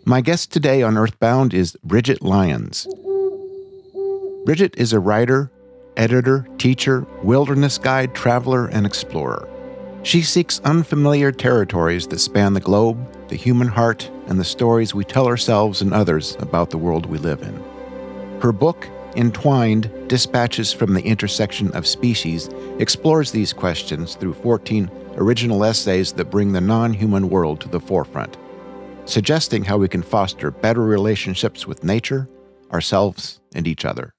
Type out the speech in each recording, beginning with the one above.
My guest today on Earthbound is Bridget Lyons. Bridget is a writer, editor, teacher, wilderness guide, traveler, and explorer. She seeks unfamiliar territories that span the globe, the human heart, and the stories we tell ourselves and others about the world we live in. Her book, Entwined, Dispatches from the Intersection of Species, explores these questions through 14 original essays that bring the non-human world to the forefront, suggesting how we can foster better relationships with nature, ourselves, and each other.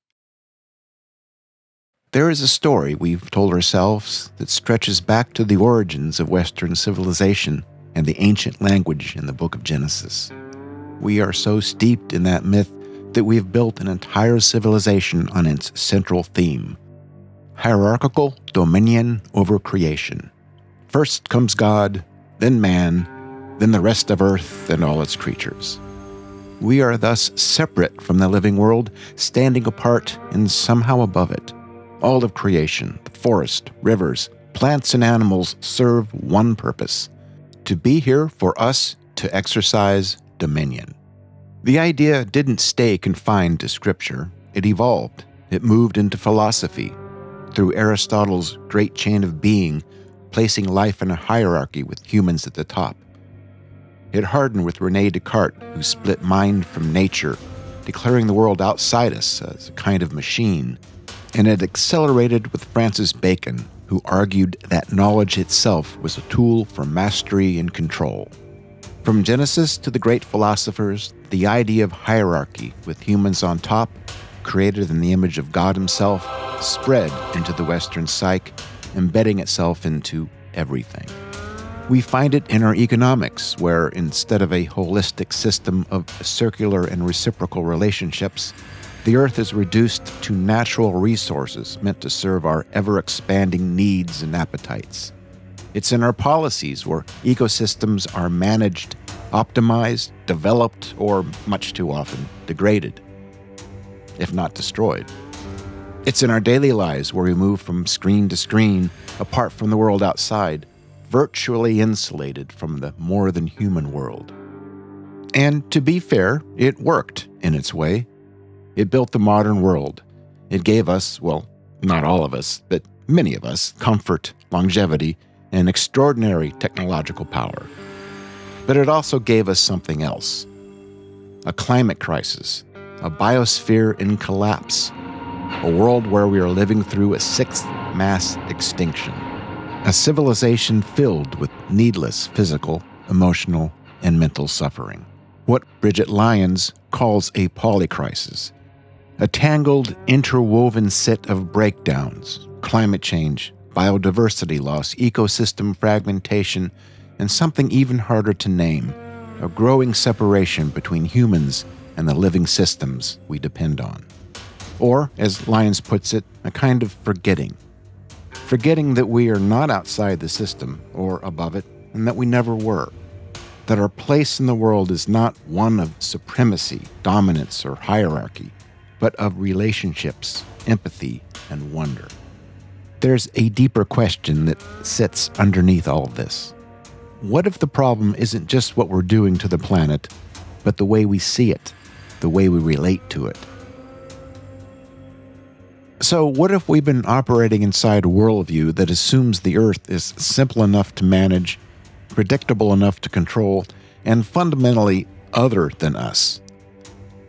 There is a story we've told ourselves that stretches back to the origins of Western civilization and the ancient language in the book of Genesis. We are so steeped in that myth that we've built an entire civilization on its central theme: hierarchical dominion over creation. First comes God, then man, then the rest of Earth and all its creatures. We are thus separate from the living world, standing apart and somehow above it. All of creation, the forest, rivers, plants, and animals serve one purpose: to be here for us to exercise dominion. The idea didn't stay confined to scripture. It evolved. It moved into philosophy, through Aristotle's great chain of being, placing life in a hierarchy with humans at the top. It hardened with René Descartes, who split mind from nature, declaring the world outside us as a kind of machine. And it accelerated with Francis Bacon, who argued that knowledge itself was a tool for mastery and control. From Genesis to the great philosophers, the idea of hierarchy with humans on top, created in the image of God himself, spread into the Western psyche, embedding itself into everything. We find it in our economics, where instead of a holistic system of circular and reciprocal relationships, the Earth is reduced to natural resources meant to serve our ever-expanding needs and appetites. It's in our policies, where ecosystems are managed, optimized, developed, or much too often degraded, if not destroyed. It's in our daily lives, where we move from screen to screen, apart from the world outside, virtually insulated from the more than human world. And to be fair, it worked in its way. It built the modern world. It gave us, well, not all of us, but many of us, comfort, longevity, and extraordinary technological power. But it also gave us something else: a climate crisis, a biosphere in collapse, a world where we are living through a sixth mass extinction, a civilization filled with needless physical, emotional, and mental suffering. What Bridget Lyons calls a polycrisis. A tangled, interwoven set of breakdowns: climate change, biodiversity loss, ecosystem fragmentation, and something even harder to name: a growing separation between humans and the living systems we depend on. Or, as Lyons puts it, a kind of forgetting. Forgetting that we are not outside the system or above it, and that we never were. That our place in the world is not one of supremacy, dominance, or hierarchy, but of relationships, empathy, and wonder. There's a deeper question that sits underneath all of this. What if the problem isn't just what we're doing to the planet, but the way we see it, the way we relate to it? So what if we've been operating inside a worldview that assumes the Earth is simple enough to manage, predictable enough to control, and fundamentally other than us?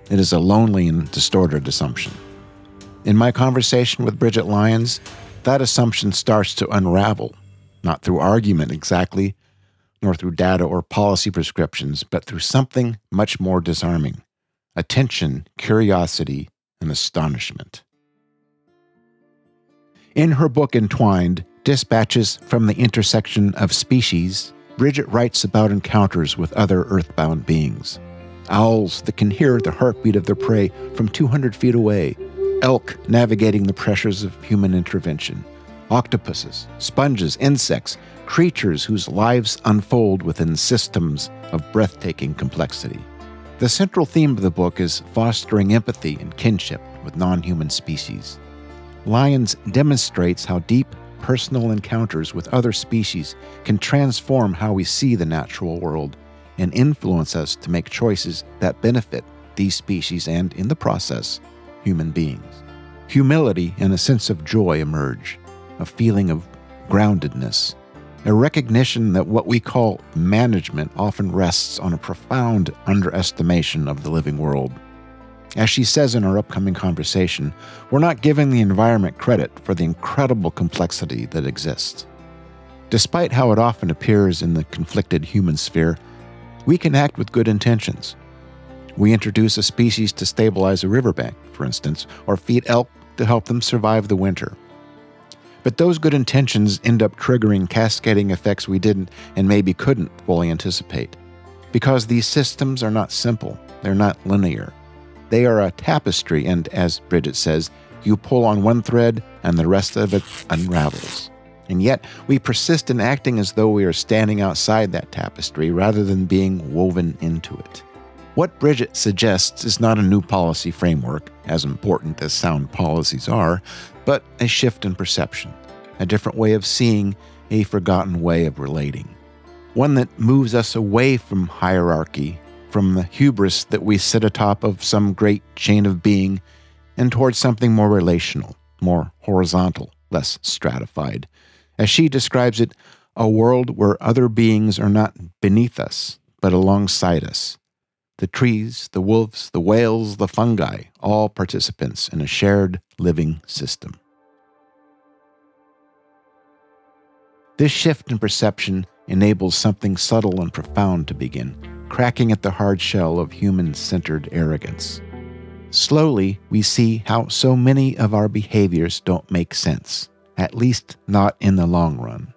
It is a lonely and distorted assumption. In my conversation with Bridget Lyons, that assumption starts to unravel, not through argument exactly, nor through data or policy prescriptions, but through something much more disarming: attention, curiosity, and astonishment. In her book Entwined, Dispatches from the Intersection of Species, Bridget writes about encounters with other earthbound beings. Owls that can hear the heartbeat of their prey from 200 feet away, elk navigating the pressures of human intervention, octopuses, sponges, insects, creatures whose lives unfold within systems of breathtaking complexity. The central theme of the book is fostering empathy and kinship with non-human species. Lyons demonstrates how deep personal encounters with other species can transform how we see the natural world and influence us to make choices that benefit these species and, in the process, human beings. Humility and a sense of joy emerge, a feeling of groundedness, a recognition that what we call management often rests on a profound underestimation of the living world. As she says in our upcoming conversation, we're not giving the environment credit for the incredible complexity that exists. Despite how it often appears in the conflicted human sphere, we can act with good intentions. We introduce a species to stabilize a riverbank, for instance, or feed elk to help them survive the winter. But those good intentions end up triggering cascading effects we didn't and maybe couldn't fully anticipate. Because these systems are not simple, they're not linear. They are a tapestry, and as Bridget says, you pull on one thread and the rest of it unravels. And yet, we persist in acting as though we are standing outside that tapestry rather than being woven into it. What Bridget suggests is not a new policy framework, as important as sound policies are, but a shift in perception, a different way of seeing, a forgotten way of relating. One that moves us away from hierarchy, from the hubris that we sit atop of some great chain of being, and towards something more relational, more horizontal, less stratified. As she describes it, a world where other beings are not beneath us, but alongside us. The trees, the wolves, the whales, the fungi, all participants in a shared living system. This shift in perception enables something subtle and profound to begin, cracking at the hard shell of human-centered arrogance. Slowly, we see how so many of our behaviors don't make sense, at least not in the long run.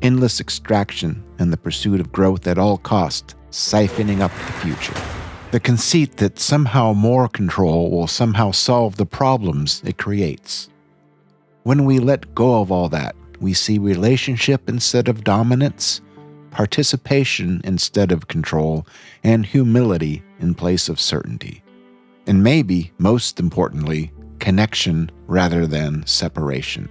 Endless extraction and the pursuit of growth at all costs, siphoning up the future. The conceit that somehow more control will somehow solve the problems it creates. When we let go of all that, we see relationship instead of dominance, participation instead of control, and humility in place of certainty. And maybe, most importantly, connection rather than separation.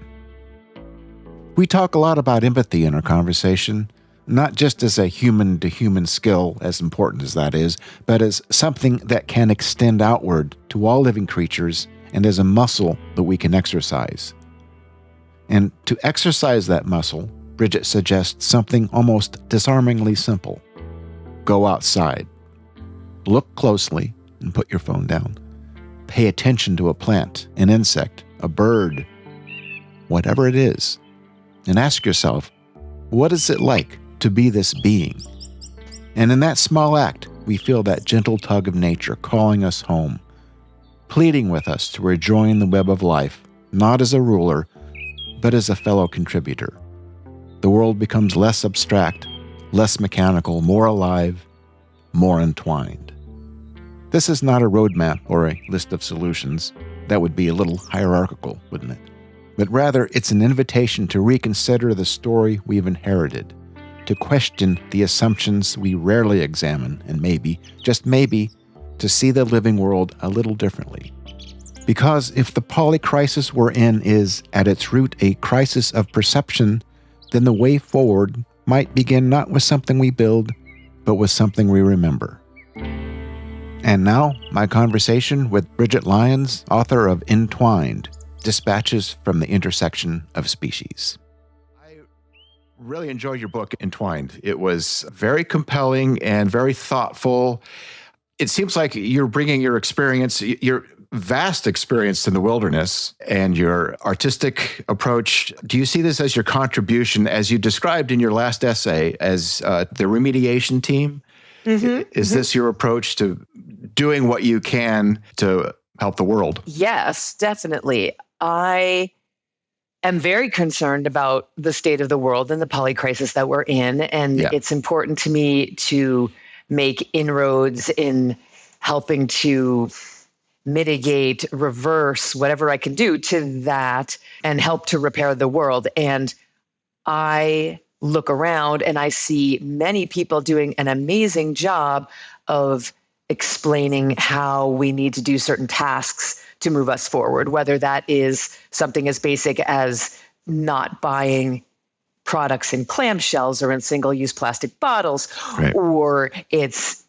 We talk a lot about empathy in our conversation, not just as a human-to-human skill, as important as that is, but as something that can extend outward to all living creatures and as a muscle that we can exercise. And to exercise that muscle, Bridget suggests something almost disarmingly simple. Go outside. Look closely and put your phone down. Pay attention to a plant, an insect, a bird, whatever it is. And ask yourself, what is it like to be this being? And in that small act, we feel that gentle tug of nature calling us home, pleading with us to rejoin the web of life, not as a ruler, but as a fellow contributor. The world becomes less abstract, less mechanical, more alive, more entwined. This is not a roadmap or a list of solutions. That would be a little hierarchical, wouldn't it? But rather, it's an invitation to reconsider the story we've inherited, to question the assumptions we rarely examine, and maybe, just maybe, to see the living world a little differently. Because if the polycrisis we're in is, at its root, a crisis of perception, then the way forward might begin not with something we build, but with something we remember. And now, my conversation with Bridget Lyons, author of Entwined, Dispatches from the Intersection of Species. I really enjoyed your book, Entwined. It was very compelling and very thoughtful. It seems like you're bringing your experience, your vast experience in the wilderness and your artistic approach. Do you see this as your contribution, as you described in your last essay, as the remediation team? Is this your approach to doing what you can to help the world? Yes, definitely. I am very concerned about the state of the world and the polycrisis that we're in. And it's important to me to make inroads in helping to mitigate, reverse, whatever I can do to that and help to repair the world. And I look around and I see many people doing an amazing job of explaining how we need to do certain tasks to move us forward, whether that is something as basic as not buying products in clamshells or in single-use plastic bottles, Right. or it's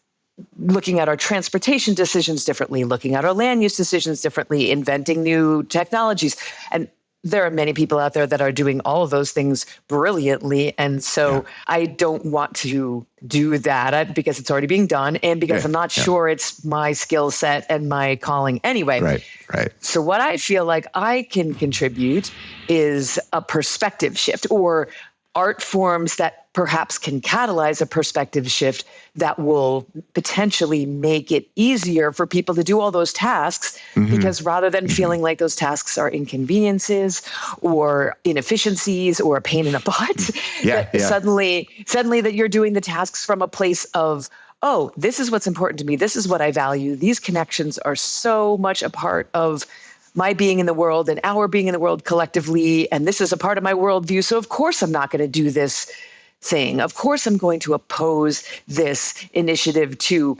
looking at our transportation decisions differently, looking at our land use decisions differently, inventing new technologies. And there are many people out there that are doing all of those things brilliantly. And so I don't want to do that because it's already being done and because I'm not sure it's my skill set and my calling anyway. Right. So what I feel like I can contribute is a perspective shift, or art forms that perhaps can catalyze a perspective shift that will potentially make it easier for people to do all those tasks, because rather than feeling like those tasks are inconveniences or inefficiencies or a pain in the butt, suddenly that you're doing the tasks from a place of, oh, this is what's important to me. This is what I value. These connections are so much a part of my being in the world and our being in the world collectively. And this is a part of my worldview. So of course, I'm not going to do this thing. Of course, I'm going to oppose this initiative to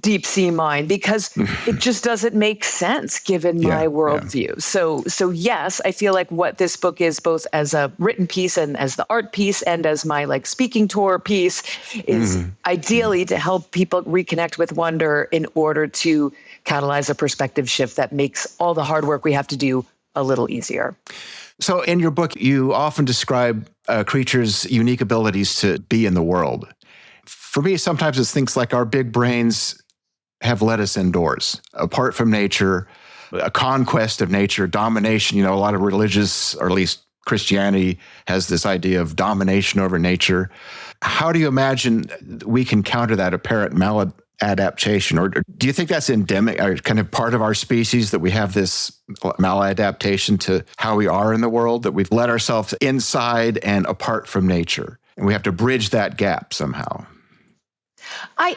deep sea mine because it just doesn't make sense given my worldview. So yes, I feel like what this book is, both as a written piece and as the art piece and as my like speaking tour piece, is ideally to help people reconnect with wonder in order to catalyze a perspective shift that makes all the hard work we have to do a little easier. So in your book, you often describe creatures' unique abilities to be in the world. For me, sometimes it's things like our big brains have led us indoors, apart from nature, a conquest of nature, domination. A lot of religious, or at least Christianity, has this idea of domination over nature. How do you imagine we can counter that apparent maladaptation? Or do you think that's endemic, or kind of part of our species, that we have this maladaptation to how we are in the world, that we've let ourselves inside and apart from nature, and we have to bridge that gap somehow? I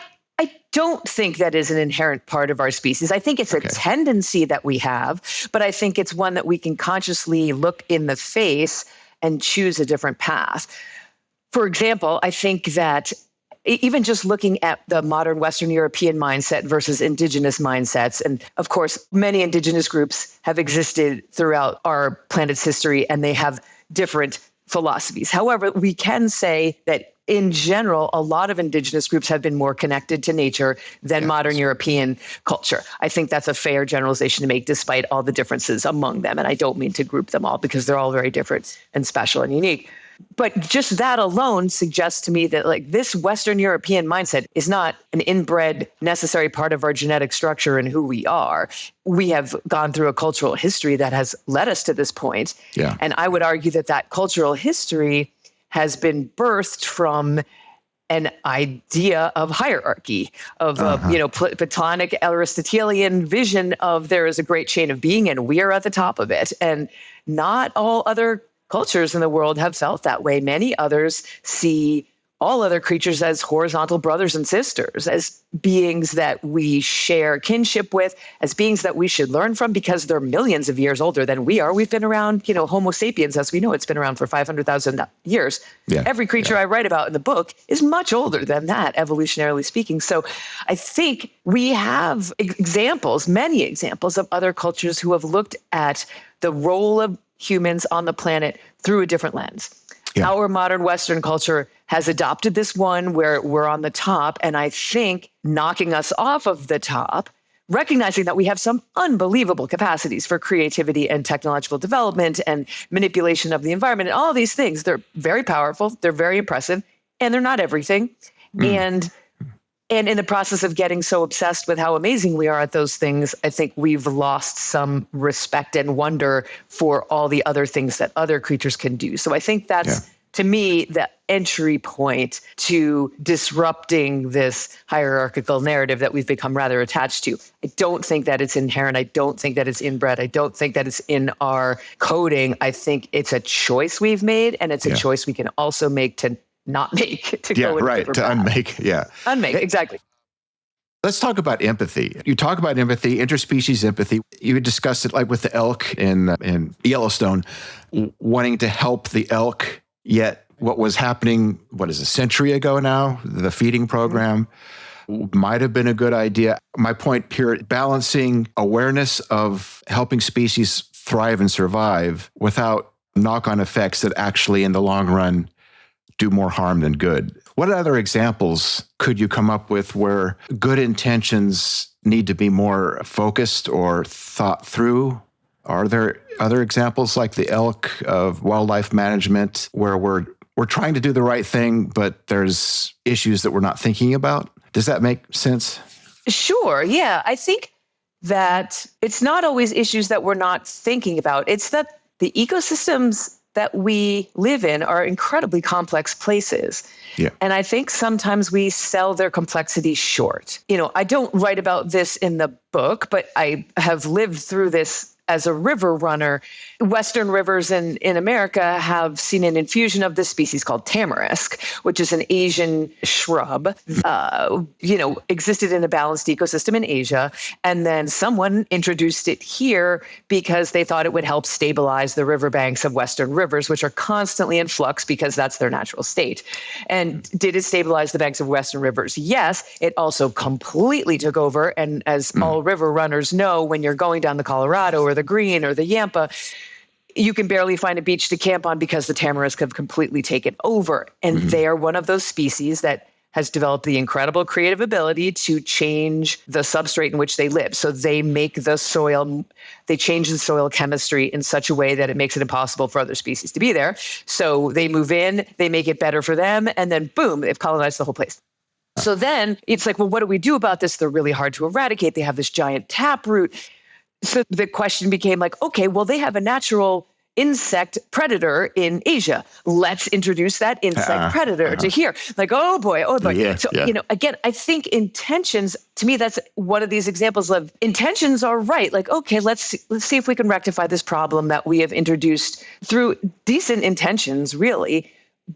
don't think that is an inherent part of our species. I think it's a tendency that we have, but I think it's one that we can consciously look in the face and choose a different path. For example, I think that even just looking at the modern Western European mindset versus indigenous mindsets, and of course, many indigenous groups have existed throughout our planet's history, and they have different philosophies. However, we can say that in general, a lot of indigenous groups have been more connected to nature than modern European culture. I think that's a fair generalization to make, despite all the differences among them. And I don't mean to group them all because they're all very different and special and unique. But just that alone suggests to me that like this Western European mindset is not an inbred necessary part of our genetic structure and who we are. We have gone through a cultural history that has led us to this point. Yeah. And I would argue that that cultural history has been birthed from an idea of hierarchy, of Platonic Aristotelian vision of there is a great chain of being and we are at the top of it. And not all other cultures in the world have felt that way. Many others see all other creatures as horizontal brothers and sisters, as beings that we share kinship with, as beings that we should learn from because they're millions of years older than we are. We've been around, Homo sapiens, as we know, it's been around for 500,000 years. Yeah. Every creature I write about in the book is much older than that, evolutionarily speaking. So I think we have examples, many examples of other cultures who have looked at the role of humans on the planet through a different lens. Yeah. Our modern Western culture has adopted this one where we're on the top, and I think knocking us off of the top, recognizing that we have some unbelievable capacities for creativity and technological development and manipulation of the environment and all these things. They're very powerful, they're very impressive, and they're not everything. And in the process of getting so obsessed with how amazing we are at those things, I think we've lost some respect and wonder for all the other things that other creatures can do. So I think that's, to me, the entry point to disrupting this hierarchical narrative that we've become rather attached to. I don't think that it's inherent. I don't think that it's inbred. I don't think that it's in our coding. I think it's a choice we've made, and it's a choice we can also make to not make, to go in a different path. Unmake, Unmake, exactly. Let's talk about empathy. You talk about empathy, interspecies empathy. You discussed it like with the elk in Yellowstone, wanting to help the elk, yet what was happening, a century ago now, the feeding program, might have been a good idea. My point here, balancing awareness of helping species thrive and survive without knock-on effects that actually in the long run do more harm than good. What other examples could you come up with where good intentions need to be more focused or thought through? Are there other examples like the elk of wildlife management where we're trying to do the right thing, but there's issues that we're not thinking about? Does that make sense? Sure. Yeah. I think that it's not always issues that we're not thinking about. It's that the ecosystems that we live in are incredibly complex places. Yeah. And I think sometimes we sell their complexity short. I don't write about this in the book, but I have lived through this as a river runner. Western rivers in America have seen an infusion of this species called tamarisk, which is an Asian shrub, existed in a balanced ecosystem in Asia. And then someone introduced it here because they thought it would help stabilize the riverbanks of Western rivers, which are constantly in flux because that's their natural state. And did it stabilize the banks of Western rivers? Yes. It also completely took over. And as all river runners know, when you're going down the Colorado or the Green or the Yampa, you can barely find a beach to camp on because the tamarisk have completely taken over. And they are one of those species that has developed the incredible creative ability to change the substrate in which they live. So they make the soil, they change the soil chemistry in such a way that it makes it impossible for other species to be there. So they move in, they make it better for them, and then boom, they've colonized the whole place. So then it's like, well, what do we do about this? They're really hard to eradicate. They have this giant taproot. So the question became like, okay, well, they have a natural insect predator in Asia. Let's introduce that insect predator to here. Like, oh boy. Yeah, so, again, I think intentions, to me, that's one of these examples of intentions are right. Like, okay, let's see if we can rectify this problem that we have introduced through decent intentions, really.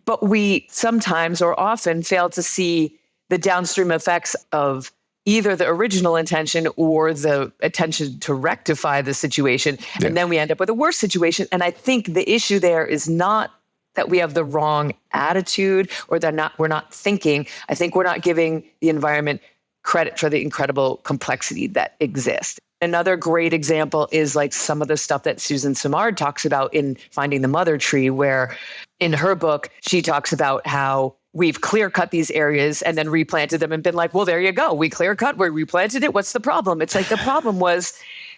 But we sometimes or often fail to see the downstream effects of either the original intention or the attention to rectify the situation. Yeah. And then we end up with a worse situation. And I think the issue there is not that we have the wrong attitude or that we're not thinking. I think we're not giving the environment credit for the incredible complexity that exists. Another great example is like some of the stuff that Susan Simard talks about in Finding the Mother Tree, where in her book, she talks about how we've clear cut these areas and then replanted them and been like, well, there you go. We clear cut, we replanted it. What's the problem? It's like the problem was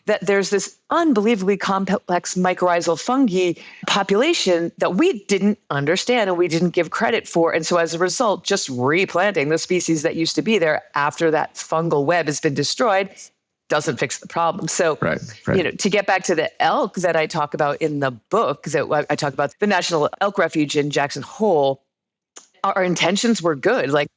that there's this unbelievably complex mycorrhizal fungi population that we didn't understand and we didn't give credit for. And so as a result, just replanting the species that used to be there after that fungal web has been destroyed doesn't fix the problem. So, right. To get back to the elk that I talk about in the book, that I talk about the National Elk Refuge in Jackson Hole, our intentions were good. Like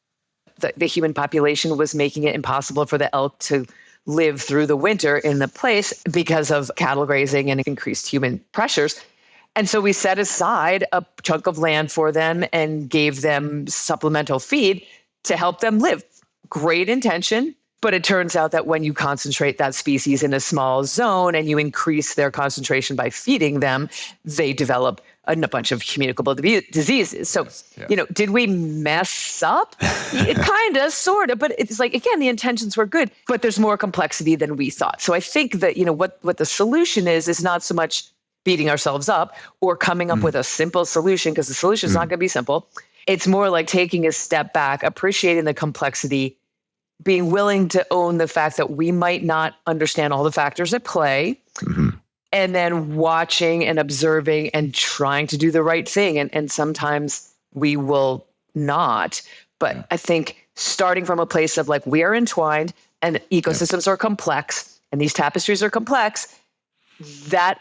the human population was making it impossible for the elk to live through the winter in the place because of cattle grazing and increased human pressures. And so we set aside a chunk of land for them and gave them supplemental feed to help them live. Great intention. But it turns out that when you concentrate that species in a small zone and you increase their concentration by feeding them, they develop a bunch of communicable diseases. So, did we mess up? It kind of, sort of, but it's like, again, the intentions were good, but there's more complexity than we thought. So I think that, what the solution is not so much beating ourselves up or coming up with a simple solution, because the solution is not going to be simple. It's more like taking a step back, appreciating the complexity, being willing to own the fact that we might not understand all the factors at play, and then watching and observing and trying to do the right thing. And sometimes we will not. But I think starting from a place of like, we are entwined and ecosystems are complex and these tapestries are complex,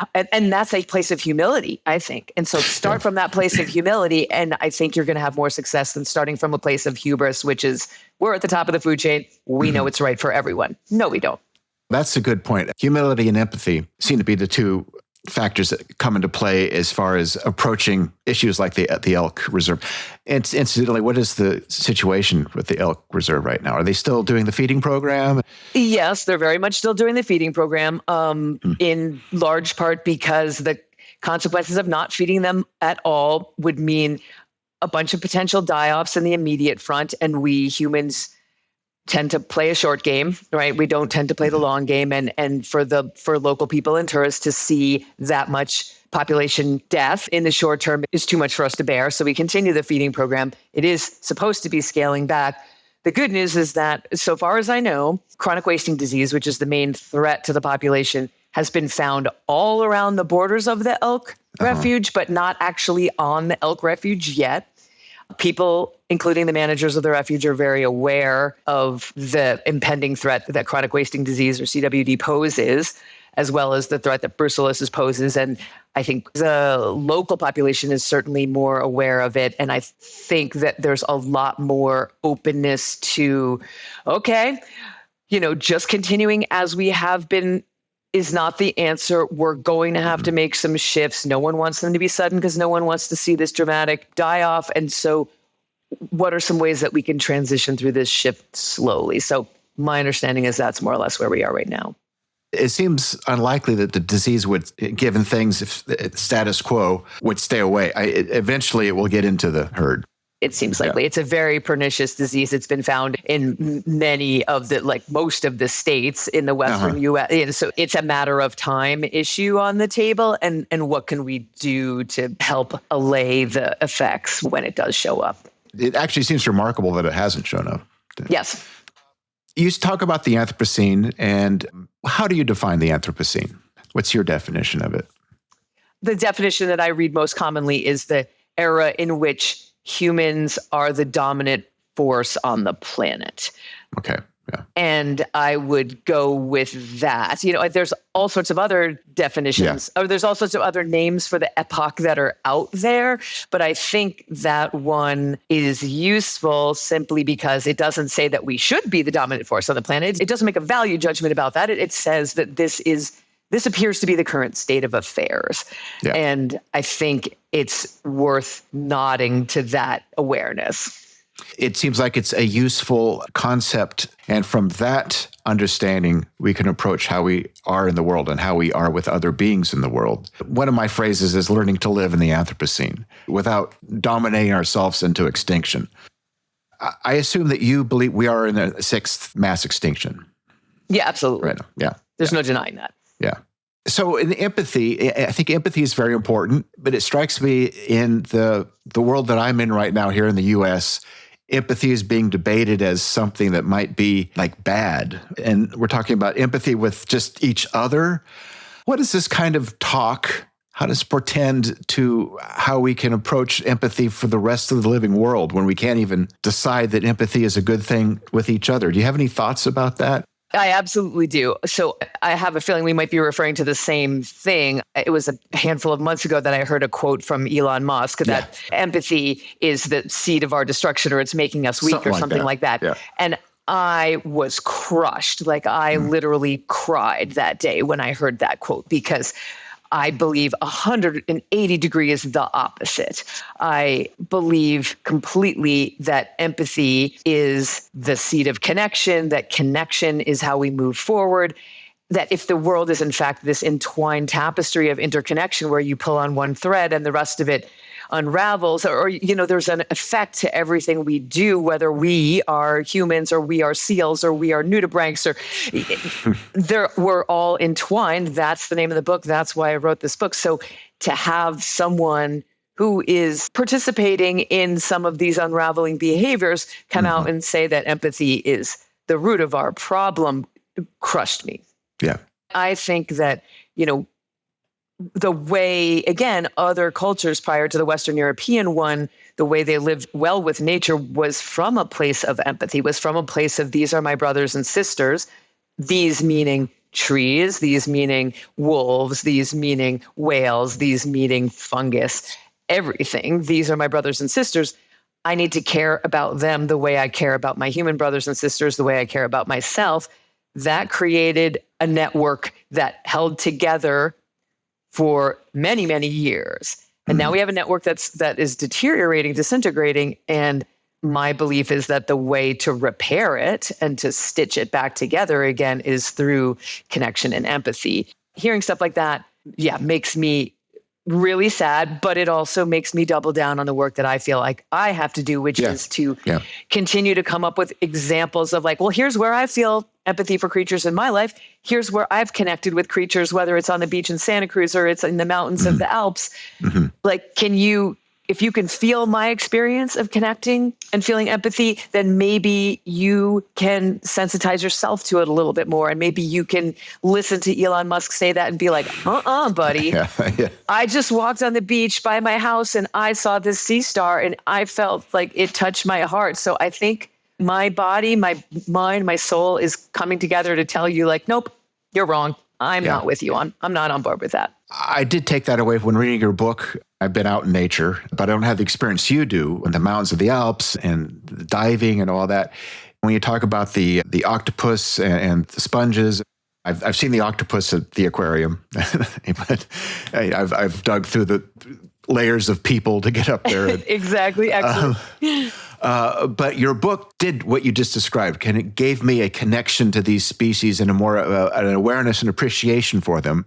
and that's a place of humility, I think. And so start from that place of humility, and I think you're going to have more success than starting from a place of hubris, which is we're at the top of the food chain. We know it's right for everyone. No, we don't. That's a good point. Humility and empathy seem to be the two factors that come into play as far as approaching issues like the Elk Reserve. And incidentally, what is the situation with the Elk Reserve right now? Are they still doing the feeding program? Yes, they're very much still doing the feeding program, in large part because the consequences of not feeding them at all would mean a bunch of potential die-offs in the immediate front, and we humans tend to play a short game, right? We don't tend to play the long game. And for local people and tourists to see that much population death in the short term is too much for us to bear. So we continue the feeding program. It is supposed to be scaling back. The good news is that, so far as I know, chronic wasting disease, which is the main threat to the population, has been found all around the borders of the elk refuge, but not actually on the elk refuge yet. People, including the managers of the refuge, are very aware of the impending threat that chronic wasting disease, or CWD, poses, as well as the threat that brucellosis poses. And I think the local population is certainly more aware of it. And I think that there's a lot more openness to, okay, just continuing as we have been is not the answer. We're going to have to make some shifts. No one wants them to be sudden because no one wants to see this dramatic die off. And so what are some ways that we can transition through this shift slowly? So my understanding is that's more or less where we are right now. It seems unlikely that the disease would, given things, if status quo, would stay away. Eventually it will get into the herd. It seems likely. Yeah. It's a very pernicious disease. It's been found in many of the, most of the states in the Western U.S. And so it's a matter of time issue on the table. And what can we do to help allay the effects when it does show up? It actually seems remarkable that it hasn't shown up. Yes. You talk about the Anthropocene, and how do you define the Anthropocene? What's your definition of it? The definition that I read most commonly is the era in which humans are the dominant force on the planet. Okay. Yeah. And I would go with that. There's all sorts of other definitions, or there's all sorts of other names for the epoch that are out there. But I think that one is useful simply because it doesn't say that we should be the dominant force on the planet. It doesn't make a value judgment about that. It says that this appears to be the current state of affairs. Yeah. And I think it's worth nodding to that awareness. It seems like it's a useful concept. And from that understanding, we can approach how we are in the world and how we are with other beings in the world. One of my phrases is learning to live in the Anthropocene without dominating ourselves into extinction. I assume that you believe we are in the sixth mass extinction. Yeah, absolutely. Right. Yeah. There's no denying that. Yeah. So in empathy, I think empathy is very important, but it strikes me in the world that I'm in right now here in the U.S., empathy is being debated as something that might be like bad. And we're talking about empathy with just each other. What is this kind of talk? How does it portend to how we can approach empathy for the rest of the living world when we can't even decide that empathy is a good thing with each other? Do you have any thoughts about that? I absolutely do. So I have a feeling we might be referring to the same thing. It was a handful of months ago that I heard a quote from Elon Musk that empathy is the seed of our destruction, or it's making us weak, or something like that. Yeah. And I was crushed. I literally cried that day when I heard that quote, because I believe 180 degrees the opposite. I believe completely that empathy is the seed of connection, that connection is how we move forward, that if the world is in fact this entwined tapestry of interconnection where you pull on one thread and the rest of it unravels, or there's an effect to everything we do, whether we are humans or we are seals or we are nudibranchs, or we're all entwined. That's the name of the book. That's why I wrote this book. So to have someone who is participating in some of these unraveling behaviors come out and say that empathy is the root of our problem crushed me. Yeah. I think that, the way, again, other cultures prior to the Western European one, the way they lived well with nature was from a place of empathy, was from a place of these are my brothers and sisters, these meaning trees, these meaning wolves, these meaning whales, these meaning fungus, everything. These are my brothers and sisters. I need to care about them the way I care about my human brothers and sisters, the way I care about myself. That created a network that held together for many, many years. And now we have a network that is deteriorating, disintegrating. And my belief is that the way to repair it and to stitch it back together again is through connection and empathy. Hearing stuff like that, makes me really sad, but it also makes me double down on the work that I feel like I have to do, which is to continue to come up with examples of like, well, here's where I feel empathy for creatures in my life. Here's where I've connected with creatures, whether it's on the beach in Santa Cruz or it's in the mountains of the Alps. Like, if you can feel my experience of connecting and feeling empathy, then maybe you can sensitize yourself to it a little bit more. And maybe you can listen to Elon Musk say that and be like, buddy. I just walked on the beach by my house and I saw this sea star and I felt like it touched my heart. So I think my body, my mind, my soul is coming together to tell you like, nope, you're wrong. I'm not with you. I'm not on board with that. I did take that away when reading your book. I've been out in nature, but I don't have the experience you do in the mountains of the Alps and the diving and all that. When you talk about the octopus and the sponges, I've seen the octopus at the aquarium, but I've dug through the layers of people to get up there. Exactly. Excellent. But your book did what you just described. It gave me a connection to these species and a more an awareness and appreciation for them.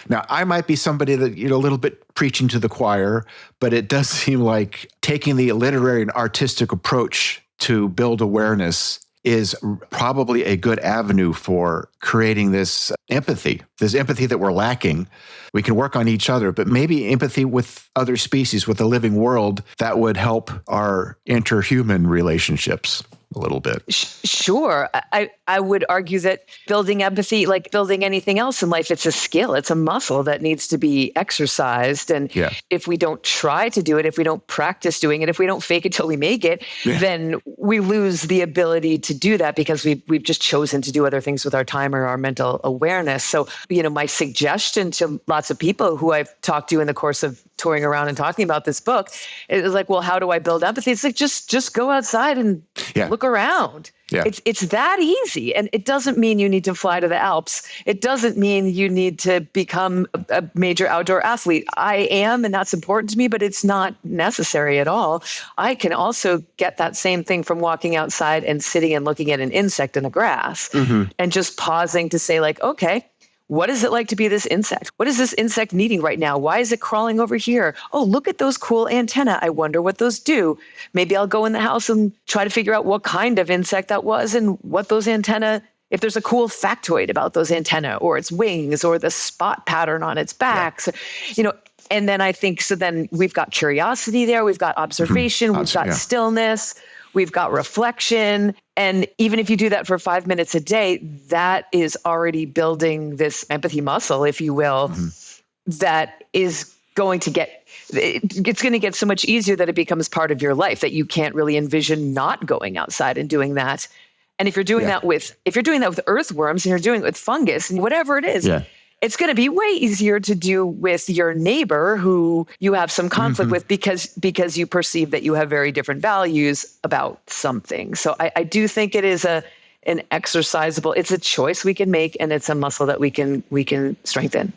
Now, I might be somebody that a little bit preaching to the choir, but it does seem like taking the literary and artistic approach to build awareness is probably a good avenue for creating this empathy that we're lacking. We can work on each other, but maybe empathy with other species, with the living world, that would help our interhuman relationships a little bit. Sure. I would argue that building empathy, like building anything else in life, it's a skill. It's a muscle that needs to be exercised. And if we don't try to do it, if we don't practice doing it, if we don't fake it till we make it, then we lose the ability to do that because we've just chosen to do other things with our time or our mental awareness. So, my suggestion to lots of people who I've talked to in the course of touring around and talking about this book is like, well, how do I build empathy? It's like, just go outside and look around. It's that easy. And it doesn't mean you need to fly to the Alps. It doesn't mean you need to become a major outdoor athlete. I am, and that's important to me, but it's not necessary at all. I can also get that same thing from walking outside and sitting and looking at an insect in the grass and just pausing to say like, okay, what is it like to be this insect? What is this insect needing right now? Why is it crawling over here? Oh, look at those cool antennae. I wonder what those do. Maybe I'll go in the house and try to figure out what kind of insect that was and what those antennae, if there's a cool factoid about those antennae or its wings or the spot pattern on its back. So, and then I think, so then we've got curiosity there. We've got observation. We've got stillness. We've got reflection. And even if you do that for 5 minutes a day, that is already building this empathy muscle, if you will, that is going to it's going to get so much easier that it becomes part of your life, that you can't really envision not going outside and doing that. And if you're doing that with earthworms and you're doing it with fungus and whatever it is, it's going to be way easier to do with your neighbor who you have some conflict with because you perceive that you have very different values about something. So I do think it is an exercisable, it's a choice we can make, and it's a muscle that we can strengthen.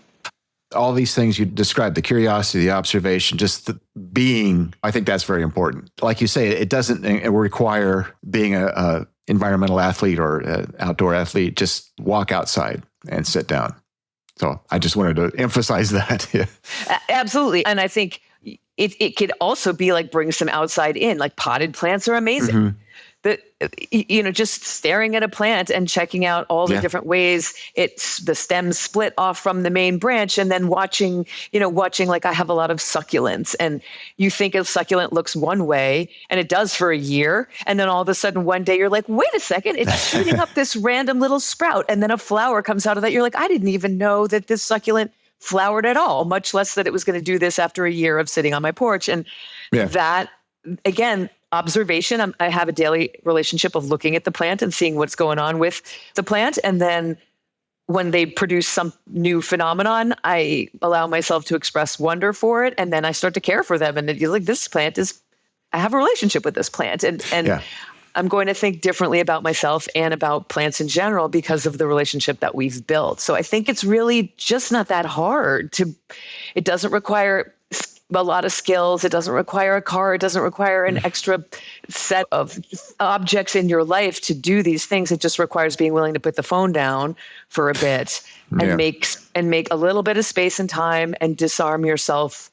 All these things you described, the curiosity, the observation, just the being, I think that's very important. Like you say, it doesn't require being a environmental athlete or an outdoor athlete. Just walk outside and sit down. So I just wanted to emphasize that. Absolutely. And I think it could also be like bring some outside in, like potted plants are amazing. Just staring at a plant and checking out all the different ways the stems split off from the main branch, and then watching like I have a lot of succulents, and you think a succulent looks one way and it does for a year. And then all of a sudden one day you're like, wait a second, it's shooting up this random little sprout. And then a flower comes out of that. You're like, I didn't even know that this succulent flowered at all, much less that it was going to do this after a year of sitting on my porch. And that, again, observation. I have a daily relationship of looking at the plant and seeing what's going on with the plant. And then when they produce some new phenomenon, I allow myself to express wonder for it. And then I start to care for them. And you're like, I have a relationship with this plant. And I'm going to think differently about myself and about plants in general because of the relationship that we've built. So I think it's really just not that hard it doesn't require a lot of skills. It doesn't require a car. It doesn't require an extra set of objects in your life to do these things. It just requires being willing to put the phone down for a bit and make a little bit of space and time and disarm yourself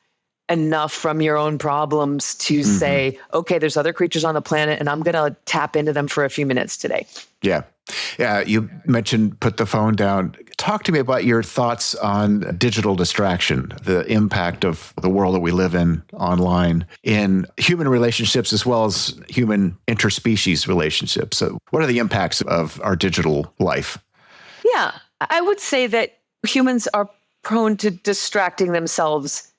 enough from your own problems to say, okay, there's other creatures on the planet and I'm going to tap into them for a few minutes today. Yeah. Yeah. You mentioned put the phone down. Talk to me about your thoughts on digital distraction, the impact of the world that we live in online in human relationships as well as human interspecies relationships. So what are the impacts of our digital life? Yeah, I would say that humans are prone to distracting themselves,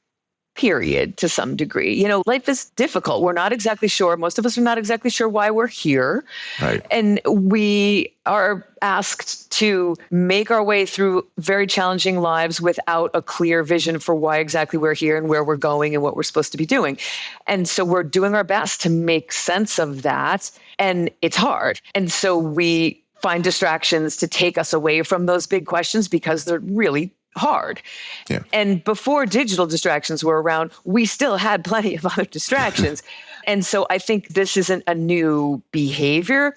period, to some degree. Life is difficult. We're not exactly sure. Most of us are not exactly sure why we're here. Right. And we are asked to make our way through very challenging lives without a clear vision for why exactly we're here and where we're going and what we're supposed to be doing. And so we're doing our best to make sense of that. And it's hard. And so we find distractions to take us away from those big questions because they're really hard. Yeah. And before digital distractions were around, we still had plenty of other distractions. And so I think this isn't a new behavior.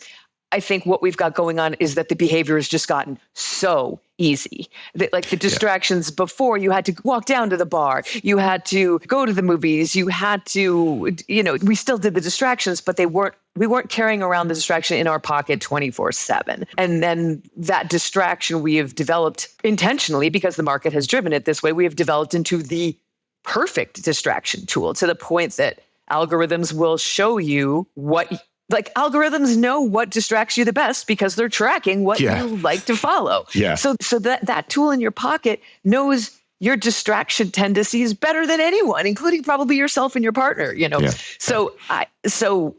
I think what we've got going on is that the behavior has just gotten so easy. Like the distractions before, you had to walk down to the bar, you had to go to the movies, you had to, we still did the distractions, but we weren't carrying around the distraction in our pocket 24/7. And then that distraction we have developed intentionally because the market has driven it this way, we have developed into the perfect distraction tool to the point that algorithms will show you algorithms know what distracts you the best because they're tracking what you like to follow. Yeah. So that tool in your pocket knows your distraction tendencies better than anyone, including probably yourself and your partner, Yeah. So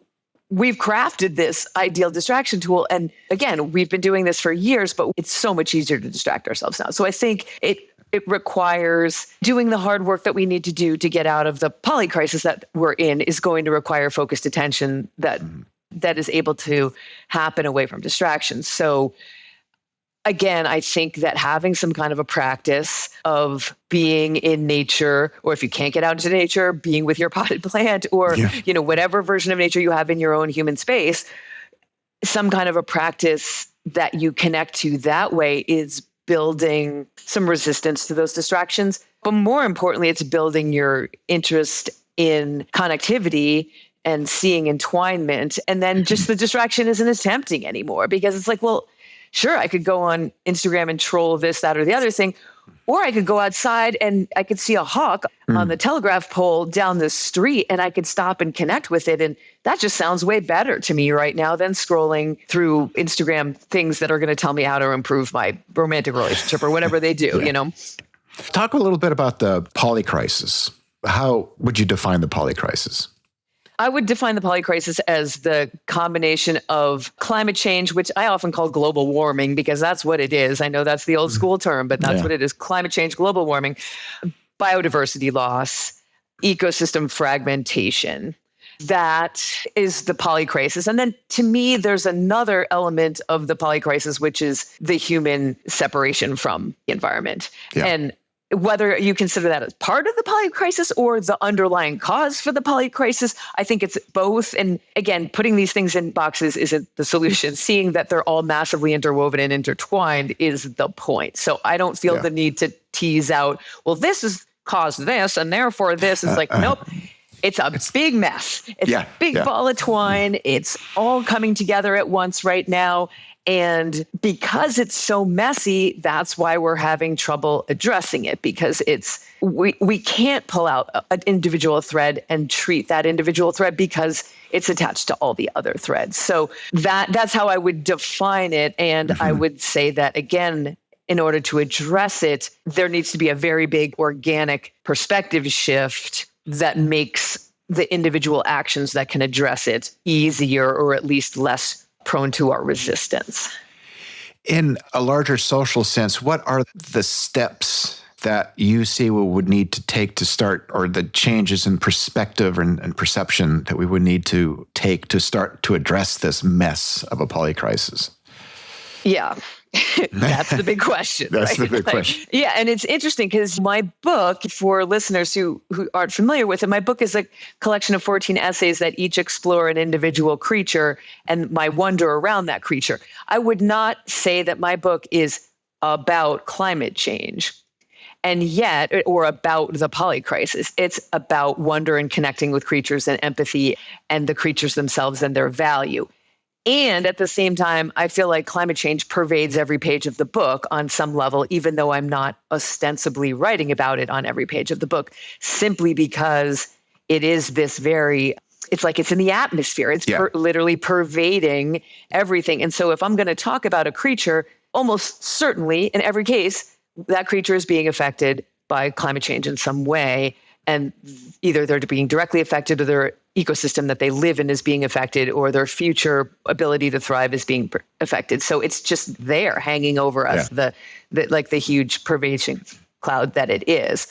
we've crafted this ideal distraction tool. And again, we've been doing this for years, but it's so much easier to distract ourselves now. So I think it requires doing the hard work that we need to do to get out of the polycrisis that we're in is going to require focused attention that is able to happen away from distractions. So again, I think that having some kind of a practice of being in nature, or if you can't get out into nature, being with your potted plant or, whatever version of nature you have in your own human space, some kind of a practice that you connect to that way is building some resistance to those distractions. But more importantly, it's building your interest in connectivity and seeing entwinement. And then just the distraction isn't as tempting anymore because it's like, well, sure, I could go on Instagram and troll this, that, or the other thing, or I could go outside and I could see a hawk on the telegraph pole down the street and I could stop and connect with it. And that just sounds way better to me right now than scrolling through Instagram things that are going to tell me how to improve my romantic relationship or whatever they do, Talk a little bit about the polycrisis. How would you define the polycrisis? I would define the polycrisis as the combination of climate change, which I often call global warming, because that's what it is. I know that's the old school term, but that's what it is. Climate change, global warming, biodiversity loss, ecosystem fragmentation. That is the polycrisis. And then to me, there's another element of the polycrisis, which is the human separation from the environment. Yeah. And whether you consider that as part of the polycrisis or the underlying cause for the polycrisis, I think it's both. And again, putting these things in boxes isn't the solution. Seeing that they're all massively interwoven and intertwined is the point. So I don't feel the need to tease out, well, this has caused this, and therefore this is nope. It's a big mess. It's a big ball of twine. It's all coming together at once right now. And because it's so messy, that's why we're having trouble addressing it, because we can't pull out an individual thread and treat that individual thread because it's attached to all the other threads. So that's how I would define it. And I would say that, again, in order to address it, there needs to be a very big organic perspective shift that makes the individual actions that can address it easier, or at least less prone to our resistance. In a larger social sense, what are the steps that you see we would need to take to start, or the changes in perspective and perception that we would need to take to start to address this mess of a polycrisis? Yeah. That's the big question. That's the big question. Yeah. And it's interesting because my book, for listeners who aren't familiar with it, my book is a collection of 14 essays that each explore an individual creature and my wonder around that creature. I would not say that my book is about climate change. And yet, or about the polycrisis, it's about wonder and connecting with creatures and empathy and the creatures themselves and their value. And at the same time, I feel like climate change pervades every page of the book on some level, even though I'm not ostensibly writing about it on every page of the book, simply because it is this it's like it's in the atmosphere. It's literally pervading everything. And so if I'm going to talk about a creature, almost certainly in every case, that creature is being affected by climate change in some way. And either they're being directly affected or their ecosystem that they live in is being affected or their future ability to thrive is being affected. So it's just there hanging over us, the huge pervading cloud that it is.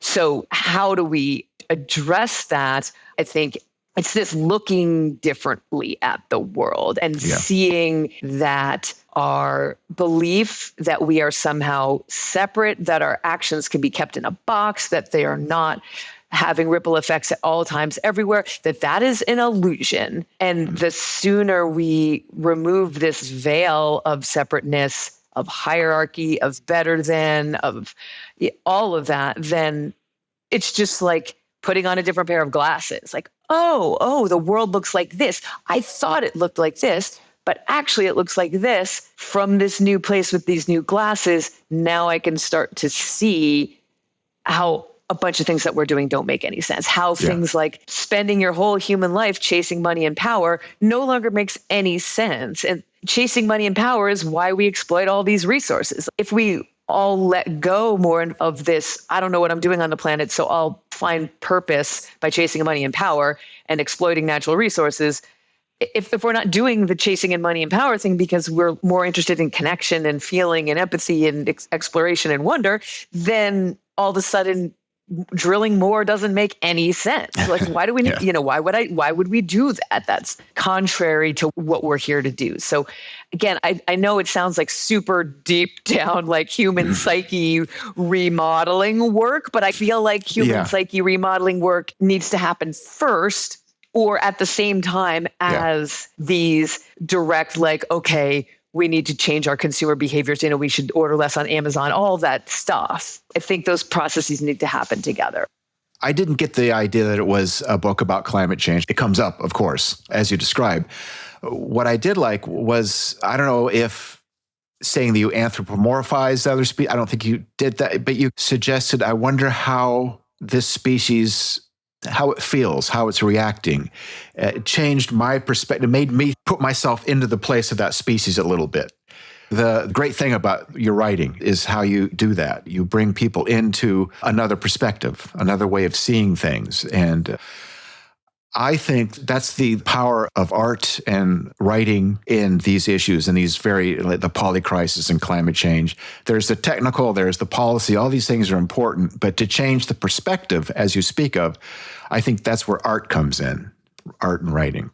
So how do we address that? I think it's this looking differently at the world and seeing that our belief that we are somehow separate, that our actions can be kept in a box, that they are not having ripple effects at all times everywhere, that is an illusion. And the sooner we remove this veil of separateness, of hierarchy, of better than, of all of that, then it's just like putting on a different pair of glasses. Like, oh, the world looks like this. I thought it looked like this, but actually it looks like this from this new place with these new glasses. Now I can start to see how a bunch of things that we're doing don't make any sense. How things like spending your whole human life chasing money and power no longer makes any sense. And chasing money and power is why we exploit all these resources. If we all let go more of this, I don't know what I'm doing on the planet, so I'll find purpose by chasing money and power and exploiting natural resources. If we're not doing the chasing and money and power thing because we're more interested in connection and feeling and empathy and exploration and wonder, then all of a sudden drilling more doesn't make any sense. Like, why do we need, why would we do that? That's contrary to what we're here to do. So again, I know it sounds like super deep down, like human psyche remodeling work, but I feel like human psyche remodeling work needs to happen first or at the same time as these direct, like, okay, we need to change our consumer behaviors. We should order less on Amazon, all that stuff. I think those processes need to happen together. I didn't get the idea that it was a book about climate change. It comes up, of course, as you describe. What I did like was, I don't know if saying that you anthropomorphize other species, I don't think you did that, but you suggested, I wonder how this species, how it feels, how it's reacting. It changed my perspective, made me put myself into the place of that species a little bit. The great thing about your writing is how you do that. You bring people into another perspective, another way of seeing things. And I think that's the power of art and writing in these issues and these the polycrisis and climate change. There's the technical, there's the policy, all these things are important, but to change the perspective, as you speak of, I think that's where art comes in, art and writing.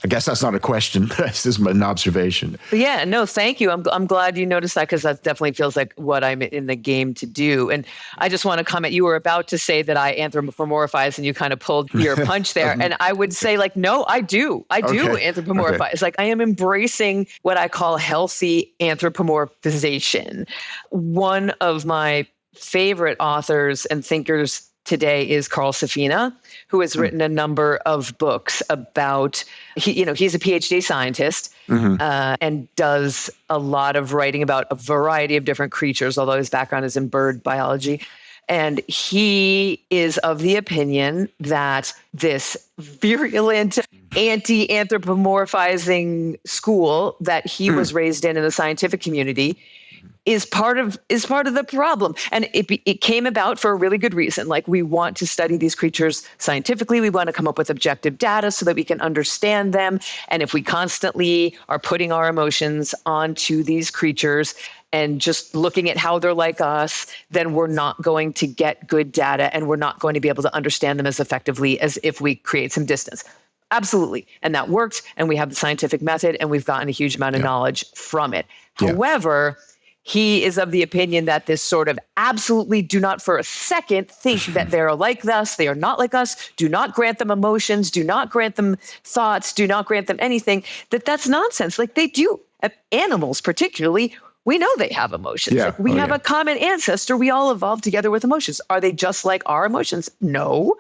I guess that's not a question, this is an observation. Yeah, no, thank you. I'm glad you noticed that because that definitely feels like what I'm in the game to do. And I just want to comment, you were about to say that I anthropomorphize and you kind of pulled your punch there. And I would say like, no, I do anthropomorphize. Okay. Like I am embracing what I call healthy anthropomorphization. One of my favorite authors and thinkers today is Carl Safina, who has written a number of books about, he's a PhD scientist and does a lot of writing about a variety of different creatures, although his background is in bird biology. And he is of the opinion that this virulent anti-anthropomorphizing school that he was raised in the scientific community is part of the problem. And it came about for a really good reason. Like, we want to study these creatures scientifically. We want to come up with objective data so that we can understand them. And if we constantly are putting our emotions onto these creatures and just looking at how they're like us, then we're not going to get good data and we're not going to be able to understand them as effectively as if we create some distance. Absolutely. And that worked. And we have the scientific method and we've gotten a huge amount of knowledge from it. However, he is of the opinion that this sort of absolutely do not for a second think that they're like us. They are not like us. Do not grant them emotions. Do not grant them thoughts. Do not grant them anything. That's nonsense. Like, they do. Animals particularly We know they have emotions. Yeah. Like we have a common ancestor. We all evolved together with emotions. Are they just like our emotions? No.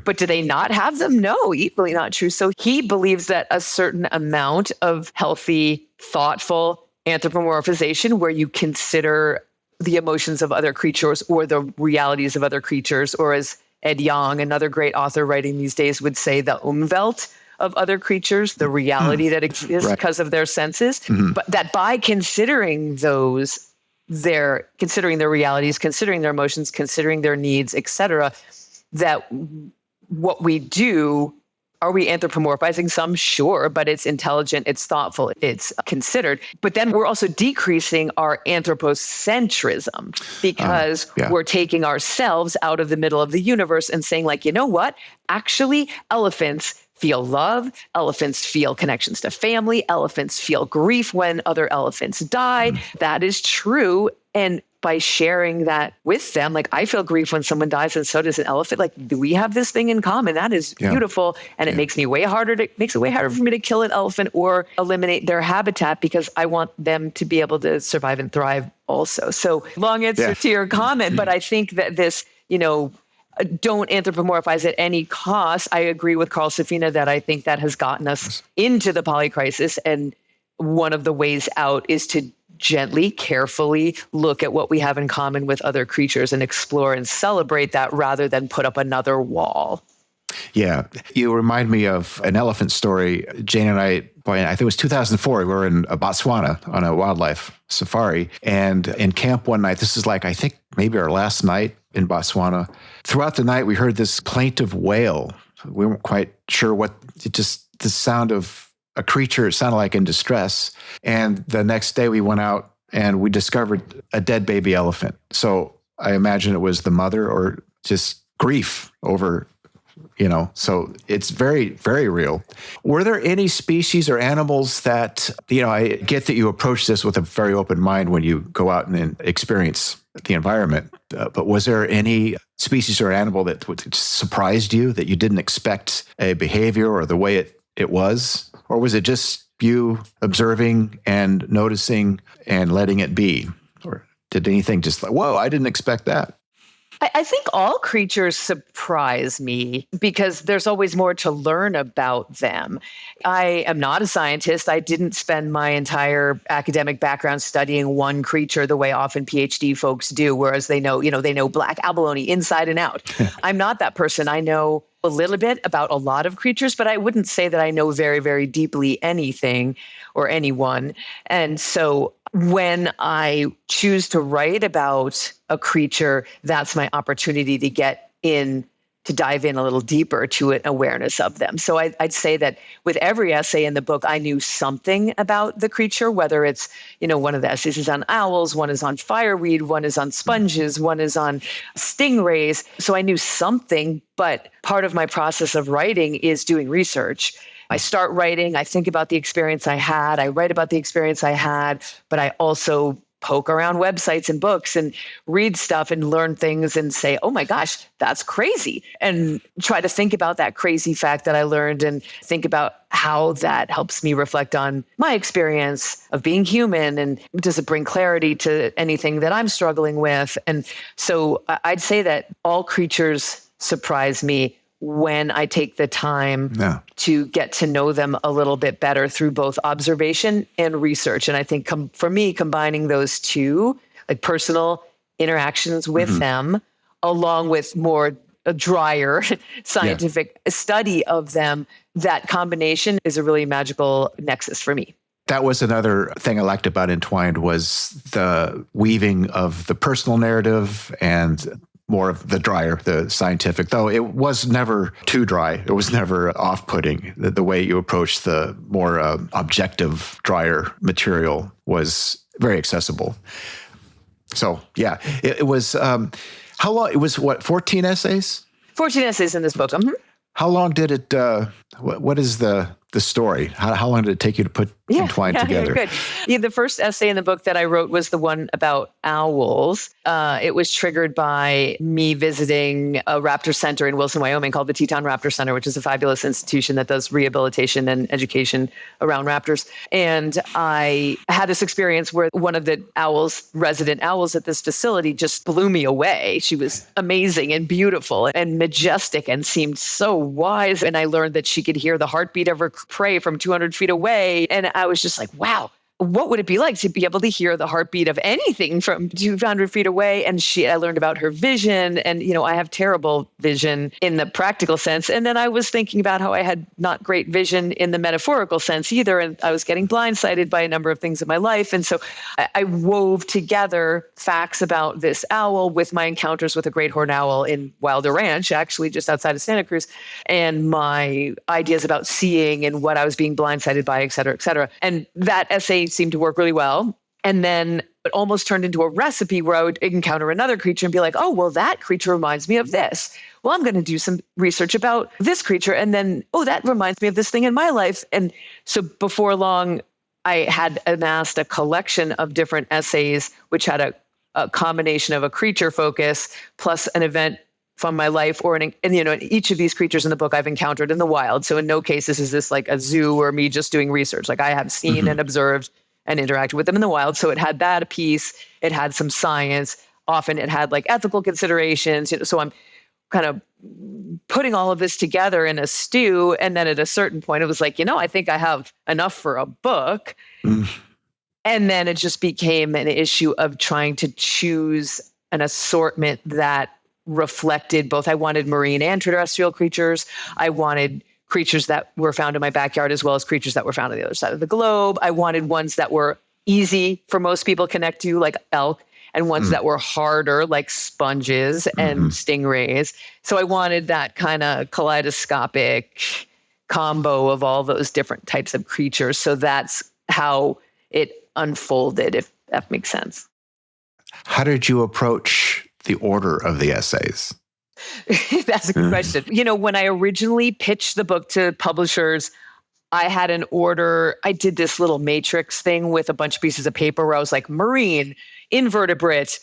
But do they not have them? No, equally not true. So he believes that a certain amount of healthy, thoughtful anthropomorphization, where you consider the emotions of other creatures or the realities of other creatures, or as Ed Yong, another great author writing these days, would say, the Umwelt of other creatures, the reality that exists because of their senses, but that by considering those, considering their realities, considering their emotions, considering their needs, etc., that what we do, are we anthropomorphizing some? Sure, but it's intelligent, it's thoughtful, it's considered. But then we're also decreasing our anthropocentrism because we're taking ourselves out of the middle of the universe and saying, like, you know what? Actually, elephants feel love. Elephants feel connections to family. Elephants feel grief when other elephants die. That is true. And by sharing that with them, like, I feel grief when someone dies and so does an elephant. Like, we have this thing in common. That is beautiful. And it makes it way harder for me to kill an elephant or eliminate their habitat because I want them to be able to survive and thrive also. So long answer to your comment, but I think that this, don't anthropomorphize at any cost. I agree with Carl Safina that I think that has gotten us into the polycrisis. And one of the ways out is to gently, carefully look at what we have in common with other creatures and explore and celebrate that rather than put up another wall. Yeah. You remind me of an elephant story. Jane and I think it was 2004, we were in Botswana on a wildlife safari. And in camp one night, this is like, I think maybe our last night in Botswana. Throughout the night, we heard this plaintive wail. We weren't quite sure the sound of a creature, it sounded like in distress. And the next day we went out and we discovered a dead baby elephant. So I imagine it was the mother or just grief over, so it's very, very real. Were there any species or animals that, I get that you approach this with a very open mind when you go out and experience the environment, but was there any species or animal that surprised you, that you didn't expect a behavior or the way it was? Or was it just you observing and noticing and letting it be? Or did anything just like, whoa, I didn't expect that? I think all creatures surprise me because there's always more to learn about them. I am not a scientist. I didn't spend my entire academic background studying one creature the way often PhD folks do, whereas they know black abalone inside and out. I'm not that person. I know a little bit about a lot of creatures, but I wouldn't say that I know very, very deeply anything or anyone. And so when I choose to write about a creature, that's my opportunity to dive in a little deeper to an awareness of them. So I'd say that with every essay in the book, I knew something about the creature, whether it's, one of the essays is on owls, one is on fireweed, one is on sponges, one is on stingrays. So I knew something, but part of my process of writing is doing research. I start writing, I think about the experience I had, I write about the experience I had, but I also poke around websites and books and read stuff and learn things and say, oh my gosh, that's crazy. And try to think about that crazy fact that I learned and think about how that helps me reflect on my experience of being human. And does it bring clarity to anything that I'm struggling with? And so I'd say that all creatures surprise me when I take the time to get to know them a little bit better through both observation and research. And I think for me, combining those two, like personal interactions with them, along with more drier scientific study of them, that combination is a really magical nexus for me. That was another thing I liked about Entwined, was the weaving of the personal narrative and more of the drier, the scientific, though it was never too dry. It was never off-putting. The way you approach the more objective, drier material was very accessible. So, yeah, it was, how long? It was, 14 essays? 14 essays in this book. How long did it, what is the the story. How long did it take you to put Entwined together? Good. Yeah, the first essay in the book that I wrote was the one about owls. It was triggered by me visiting a raptor center in Wilson, Wyoming called the Teton Raptor Center, which is a fabulous institution that does rehabilitation and education around raptors. And I had this experience where one of the resident owls at this facility just blew me away. She was amazing and beautiful and majestic and seemed so wise. And I learned that she could hear the heartbeat of her prey from 200 feet away. And I was just like, wow, what would it be like to be able to hear the heartbeat of anything from 200 feet away? And I learned about her vision. And, I have terrible vision in the practical sense. And then I was thinking about how I had not great vision in the metaphorical sense either. And I was getting blindsided by a number of things in my life. And so I wove together facts about this owl with my encounters with a great horned owl in Wilder Ranch, actually just outside of Santa Cruz, and my ideas about seeing and what I was being blindsided by, et cetera, et cetera. And that essay seemed to work really well. And then it almost turned into a recipe where I would encounter another creature and be like, oh, well, that creature reminds me of this. Well, I'm going to do some research about this creature. And then, oh, that reminds me of this thing in my life. And so before long, I had amassed a collection of different essays, which had a combination of a creature focus plus an event from my life, and each of these creatures in the book I've encountered in the wild. So in no cases is this like a zoo or me just doing research. Like I have seen and observed and interacted with them in the wild. So it had that piece. It had some science. Often it had like ethical considerations. So I'm kind of putting all of this together in a stew. And then at a certain point, it was like, I think I have enough for a book. And then it just became an issue of trying to choose an assortment that reflected both. I wanted marine and terrestrial creatures. I wanted creatures that were found in my backyard as well as creatures that were found on the other side of the globe. I wanted ones that were easy for most people to connect to, like elk, and ones that were harder, like sponges and stingrays. So I wanted that kind of kaleidoscopic combo of all those different types of creatures. So that's how it unfolded, if that makes sense. How did you approach the order of the essays? That's a good question. When I originally pitched the book to publishers, I had an order. I did this little matrix thing with a bunch of pieces of paper where I was like, marine, invertebrate,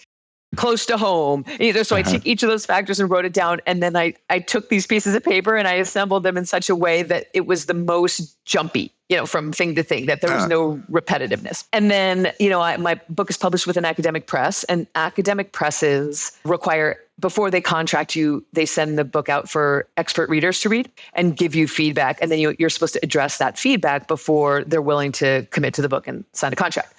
close to home. So I took each of those factors and wrote it down. And then I took these pieces of paper and I assembled them in such a way that it was the most jumpy, from thing to thing, that there was no repetitiveness. And then, my book is published with an academic press, and academic presses require, before they contract you, they send the book out for expert readers to read and give you feedback. And then you're supposed to address that feedback before they're willing to commit to the book and sign a contract.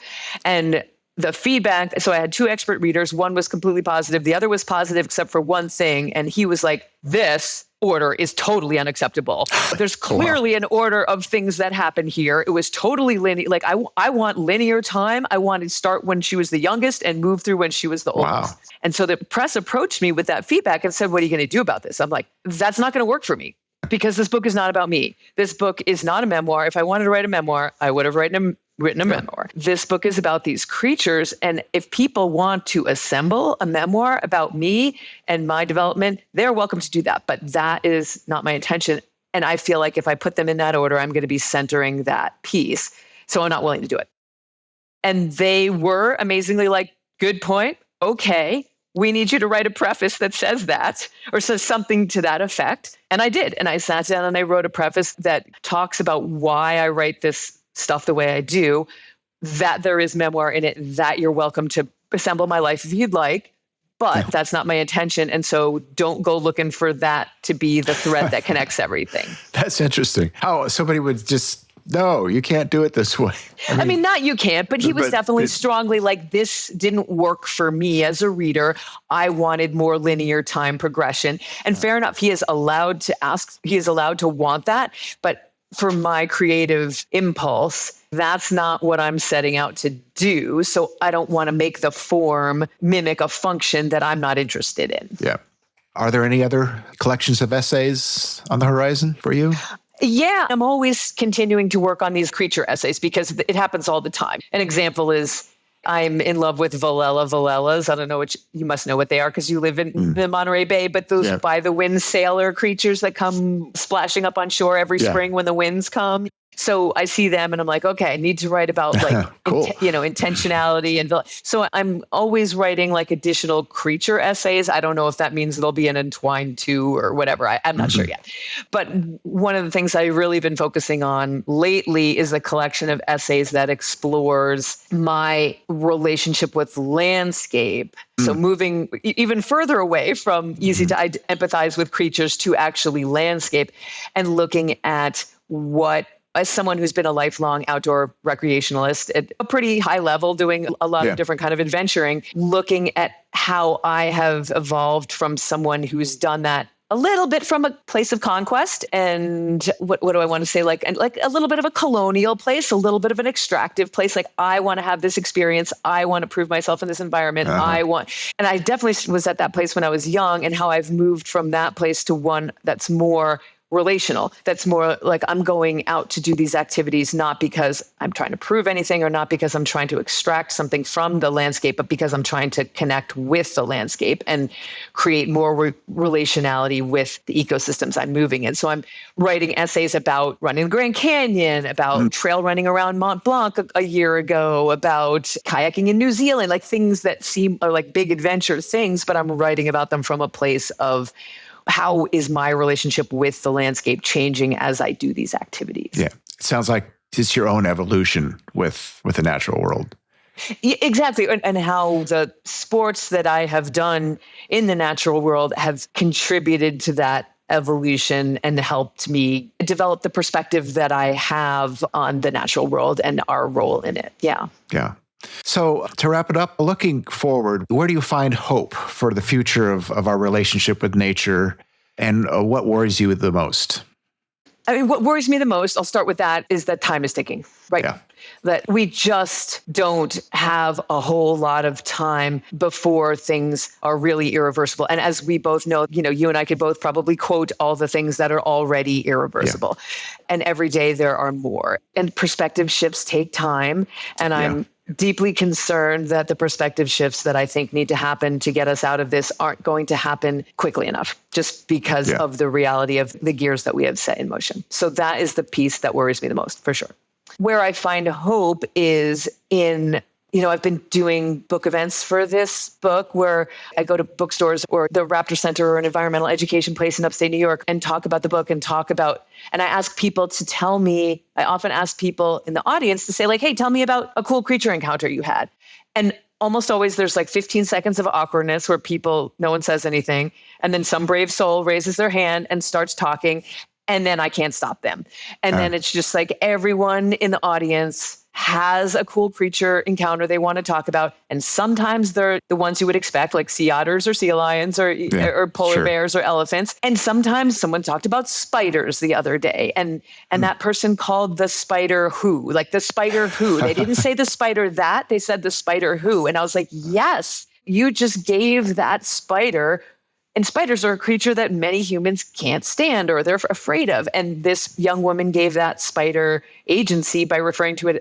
And the feedback, so I had two expert readers. One was completely positive. The other was positive except for one thing. And he was like, this order is totally unacceptable. There's clearly an order of things that happen here. It was totally linear. Like I want linear time. I wanted to start when she was the youngest and move through when she was the oldest. And so the press approached me with that feedback and said, what are you going to do about this? I'm like, that's not going to work for me because this book is not about me. This book is not a memoir. If I wanted to write a memoir, I would have written a memoir. This book is about these creatures. And if people want to assemble a memoir about me and my development, they're welcome to do that. But that is not my intention. And I feel like if I put them in that order, I'm going to be centering that piece. So I'm not willing to do it. And they were amazingly like, good point. Okay, we need you to write a preface that says that or says something to that effect. And I did. And I sat down and I wrote a preface that talks about why I write this stuff the way I do, that there is memoir in it, that you're welcome to assemble my life if you'd like, but that's not my intention. And so don't go looking for that to be the thread that connects everything. That's interesting. How somebody would just, no, you can't do it this way. I mean, not you can't, but he was definitely strongly like, this didn't work for me as a reader. I wanted more linear time progression. And fair enough, he is allowed to ask, he is allowed to want that, but for my creative impulse, that's not what I'm setting out to do. So I don't want to make the form mimic a function that I'm not interested in. Yeah. Are there any other collections of essays on the horizon for you? Yeah, I'm always continuing to work on these creature essays because it happens all the time. An example is I'm in love with Velellas. I don't know you must know what they are because you live in the Monterey Bay, but those by the wind sailor creatures that come splashing up on shore every spring when the winds come. So I see them and I'm like, okay, I need to write about like, cool. Intentionality. And so I'm always writing like additional creature essays. I don't know if that means there'll be an Entwined 2 or whatever. I'm not sure yet. But one of the things I've really been focusing on lately is a collection of essays that explores my relationship with landscape. So moving even further away from easy to empathize with creatures to actually landscape and looking at what, as someone who's been a lifelong outdoor recreationalist at a pretty high level, doing a lot of different kind of adventuring, looking at how I have evolved from someone who's done that a little bit from a place of conquest and what do I want to say? Like a little bit of a colonial place, a little bit of an extractive place. Like I want to have this experience. I want to prove myself in this environment. And I definitely was at that place when I was young, and how I've moved from that place to one that's more relational, that's more like I'm going out to do these activities, not because I'm trying to prove anything or not because I'm trying to extract something from the landscape, but because I'm trying to connect with the landscape and create more relationality with the ecosystems I'm moving in. So I'm writing essays about running the Grand Canyon, about trail running around Mont Blanc a year ago, about kayaking in New Zealand, like things that seem are like big adventure things, but I'm writing about them from a place of how is my relationship with the landscape changing as I do these activities? Yeah. It sounds like it's your own evolution with the natural world. Yeah, exactly. And how the sports that I have done in the natural world have contributed to that evolution and helped me develop the perspective that I have on the natural world and our role in it. Yeah. Yeah. So to wrap it up, looking forward, where do you find hope for the future of our relationship with nature, and what worries you the most? I mean, what worries me the most, I'll start with that, is that time is ticking, right? Yeah. That we just don't have a whole lot of time before things are really irreversible. And as we both know, you and I could both probably quote all the things that are already irreversible. Yeah. And every day there are more. And perspective shifts take time. And I'm deeply concerned that the perspective shifts that I think need to happen to get us out of this aren't going to happen quickly enough, just because of the reality of the gears that we have set in motion. So that is the piece that worries me the most, for sure. Where I find hope is in, I've been doing book events for this book where I go to bookstores or the Raptor Center or an environmental education place in upstate New York and talk about the book and I ask people to tell me, I often ask people in the audience to say like, hey, tell me about a cool creature encounter you had. And almost always there's like 15 seconds of awkwardness where no one says anything. And then some brave soul raises their hand and starts talking. And then I can't stop them. And then it's just like everyone in the audience has a cool creature encounter they want to talk about. And sometimes they're the ones you would expect, like sea otters or sea lions or polar bears or elephants. And sometimes someone talked about spiders the other day. And that person called the spider who, like the spider who. They didn't say the spider that, they said the spider who. And I was like, yes, you just gave that spider. And spiders are a creature that many humans can't stand or they're afraid of. And this young woman gave that spider agency by referring to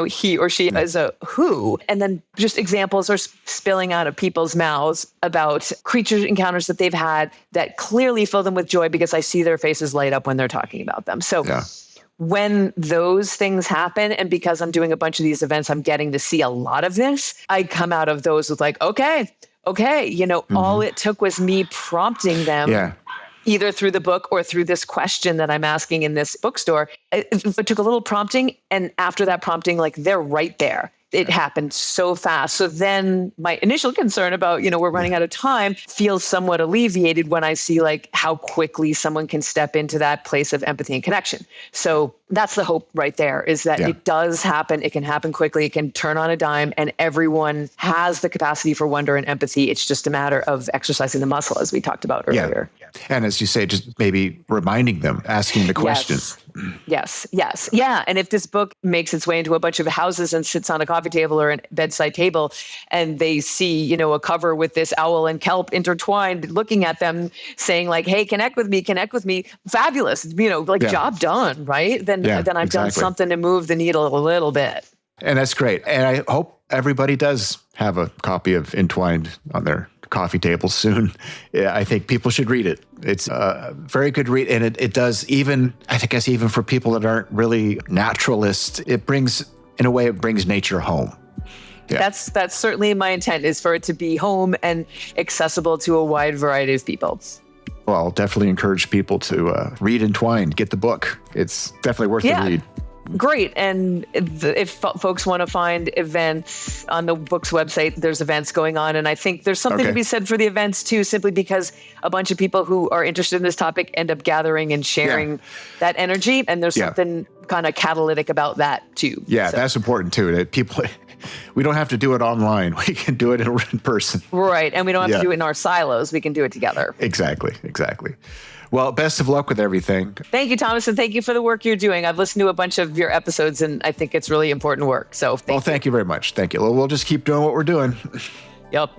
he or she as a who. And then just examples are spilling out of people's mouths about creature encounters that they've had that clearly fill them with joy because I see their faces light up when they're talking about them. So when those things happen, and because I'm doing a bunch of these events, I'm getting to see a lot of this, I come out of those with like, okay, all it took was me prompting them either through the book or through this question that I'm asking in this bookstore. It took a little prompting. And after that prompting, like they're right there. It happened so fast. So then my initial concern about, we're running out of time feels somewhat alleviated when I see like how quickly someone can step into that place of empathy and connection. So that's the hope right there, is that it does happen. It can happen quickly. It can turn on a dime, and everyone has the capacity for wonder and empathy. It's just a matter of exercising the muscle, as we talked about earlier. Yeah. And as you say, just maybe reminding them, asking the questions. Yes. Yeah. And if this book makes its way into a bunch of houses and sits on a coffee table or a bedside table, and they see, a cover with this owl and kelp intertwined, looking at them saying like, hey, connect with me, fabulous, job done, right? Then I've done something to move the needle a little bit. And that's great. And I hope everybody does have a copy of Entwined on their coffee table soon. Yeah, I think people should read it. It's a very good read. And it does even, I think, even for people that aren't really naturalists, it brings nature home. Yeah. That's certainly my intent, is for it to be home and accessible to a wide variety of people. Well, I'll definitely encourage people to read Entwined, get the book. It's definitely worth the read. Great. And if folks want to find events on the book's website, there's events going on. And I think there's something to be said for the events too, simply because a bunch of people who are interested in this topic end up gathering and sharing that energy. And there's something kind of catalytic about that too. Yeah, so that's important too. That people, we don't have to do it online. We can do it in person. Right. And we don't have to do it in our silos. We can do it together. Exactly. Well, best of luck with everything. Thank you, Thomas, and thank you for the work you're doing. I've listened to a bunch of your episodes, and I think it's really important work. So thank you very much. Thank you. Well, we'll just keep doing what we're doing. Yep.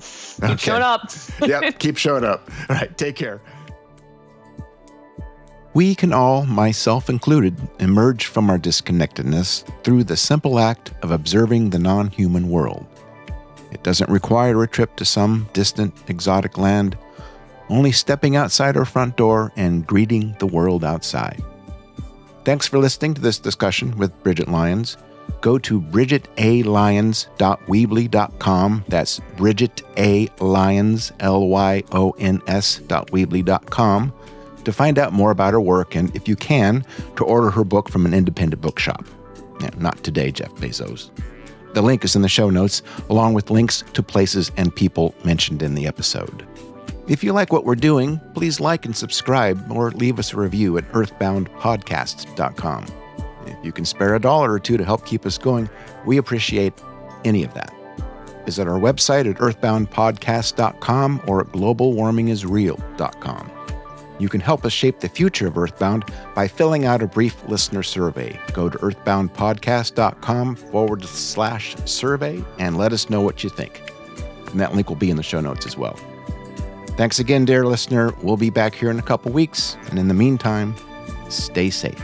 Keep showing up. Yep. Keep showing up. All right. Take care. We can all, myself included, emerge from our disconnectedness through the simple act of observing the non-human world. It doesn't require a trip to some distant, exotic land, only stepping outside our front door and greeting the world outside. Thanks for listening to this discussion with Bridget Lyons. Go to bridgetAlyons.weebly.com. That's Bridget A. Lyons, Lyons.weebly.com to find out more about her work and, if you can, to order her book from an independent bookshop. Yeah, not today, Jeff Bezos. The link is in the show notes, along with links to places and people mentioned in the episode. If you like what we're doing, please like and subscribe or leave us a review at earthboundpodcast.com. If you can spare $1 or $2 to help keep us going, we appreciate any of that. Visit our website at earthboundpodcast.com or at globalwarmingisreal.com. You can help us shape the future of Earthbound by filling out a brief listener survey. Go to earthboundpodcast.com/survey and let us know what you think. And that link will be in the show notes as well. Thanks again, dear listener. We'll be back here in a couple weeks. And in the meantime, stay safe.